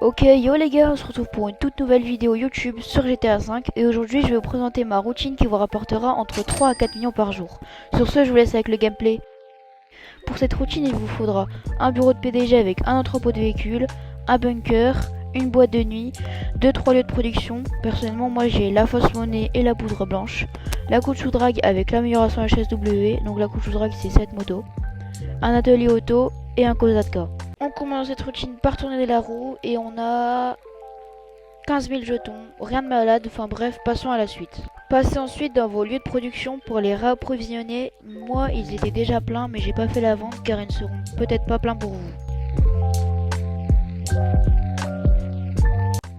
Ok, yo les gars, on se retrouve pour une toute nouvelle vidéo YouTube sur GTA V et aujourd'hui je vais vous présenter ma routine qui vous rapportera entre 3 à 4 millions par jour. Sur ce, je vous laisse avec le gameplay. Pour cette routine, il vous faudra un bureau de PDG avec un entrepôt de véhicules, un bunker, une boîte de nuit, 2-3 lieux de production. Personnellement, moi j'ai la fausse monnaie et la poudre blanche, la couche drag avec l'amélioration HSW, donc la couche drag c'est cette moto, un atelier auto et un Kozatka. On commence cette routine par tourner la roue et on a 15 000 jetons, rien de malade, enfin bref, passons à la suite. Passez ensuite dans vos lieux de production pour les réapprovisionner. Moi, ils étaient déjà pleins, mais j'ai pas fait la vente car ils ne seront peut-être pas pleins pour vous.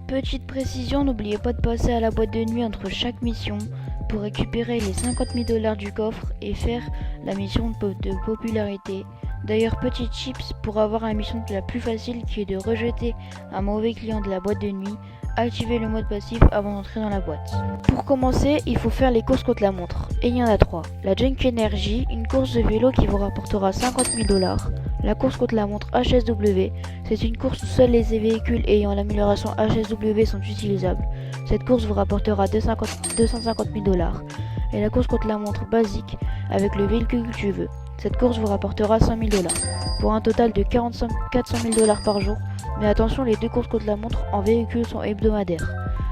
Petite précision, n'oubliez pas de passer à la boîte de nuit entre chaque mission pour récupérer les 50 000 $ du coffre et faire la mission de popularité. D'ailleurs, petite chips pour avoir la mission la plus facile qui est de rejeter un mauvais client de la boîte de nuit, activer le mode passif avant d'entrer dans la boîte. Pour commencer, il faut faire les courses contre la montre, et il y en a 3. La Junk Energy, une course de vélo qui vous rapportera 50 000 $. La course contre la montre HSW, c'est une course où seuls les véhicules ayant l'amélioration HSW sont utilisables. Cette course vous rapportera 250 000 $. Et la course contre la montre basique, avec le véhicule que tu veux. Cette course vous rapportera 100 000 $, pour un total de 400 000 $ par jour. Mais attention, les deux courses contre la montre en véhicule sont hebdomadaires.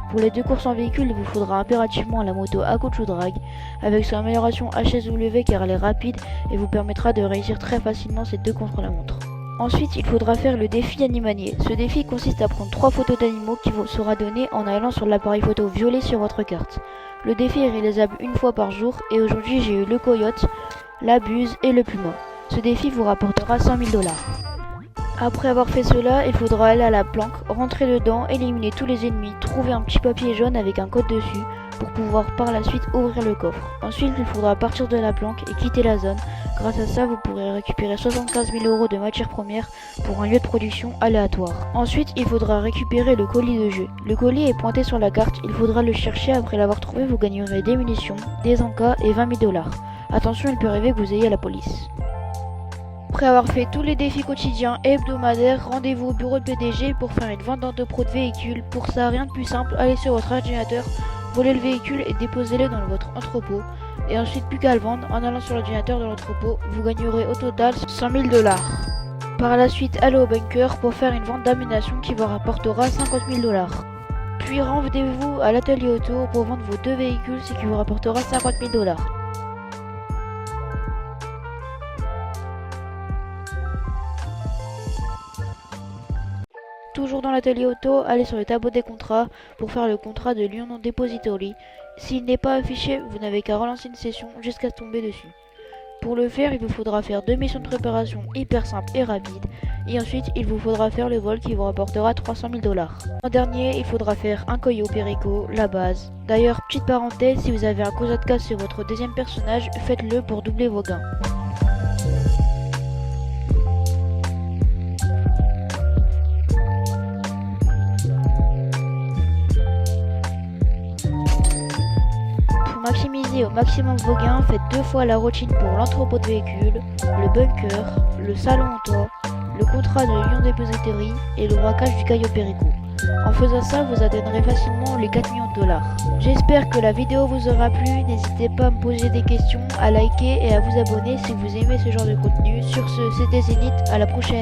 Pour les deux courses en véhicule, il vous faudra impérativement la moto Akuchu Drag, avec son amélioration HSW car elle est rapide et vous permettra de réussir très facilement ces deux contre la montre. Ensuite, il faudra faire le défi animalier. Ce défi consiste à prendre 3 photos d'animaux qui vous sera donné en allant sur l'appareil photo violet sur votre carte. Le défi est réalisable une fois par jour et aujourd'hui j'ai eu le coyote, la buse et le puma. Ce défi vous rapportera 100 000 $. Après avoir fait cela, il faudra aller à la planque, rentrer dedans, éliminer tous les ennemis, trouver un petit papier jaune avec un code dessus pour pouvoir par la suite ouvrir le coffre. Ensuite, il faudra partir de la planque et quitter la zone. Grâce à ça, vous pourrez récupérer 75 000 € de matières premières pour un lieu de production aléatoire. Ensuite, il faudra récupérer le colis de jeu. Le colis est pointé sur la carte, il faudra le chercher. Après l'avoir trouvé, vous gagnerez des munitions, des encas et 20 000 $. Attention, il peut arriver que vous ayez la police. Après avoir fait tous les défis quotidiens et hebdomadaires, rendez-vous au bureau de PDG pour faire une vente d'entrepôt de véhicule. Pour ça, rien de plus simple, allez sur votre ordinateur, volez le véhicule et déposez-le dans votre entrepôt. Et ensuite, plus qu'à le vendre, en allant sur l'ordinateur de l'entrepôt, vous gagnerez au total 100 000 $. Par la suite, allez au bunker pour faire une vente d'ammunition qui vous rapportera 50 000 $. Puis rendez-vous à l'atelier auto pour vendre vos deux véhicules, ce qui vous rapportera 50 000 $. Toujours dans l'atelier auto, allez sur le tableau des contrats pour faire le contrat de Lyon Non Depository. S'il n'est pas affiché, vous n'avez qu'à relancer une session jusqu'à tomber dessus. Pour le faire, il vous faudra faire 2 missions de préparation hyper simples et rapides. Et ensuite, il vous faudra faire le vol qui vous rapportera 300 000 $. En dernier, il faudra faire un Coyo Perico, la base. D'ailleurs, petite parenthèse, si vous avez un Kozatka sur votre deuxième personnage, faites-le pour doubler vos gains. Maximiser au maximum vos gains, faites 2 fois la routine pour l'entrepôt de véhicules, le bunker, le salon en toit, le contrat de Lyon Depository et le braquage du Cayo Perico. En faisant ça, vous atteindrez facilement les 4 millions de $. J'espère que la vidéo vous aura plu, n'hésitez pas à me poser des questions, à liker et à vous abonner si vous aimez ce genre de contenu. Sur ce, c'était Zénith, à la prochaine.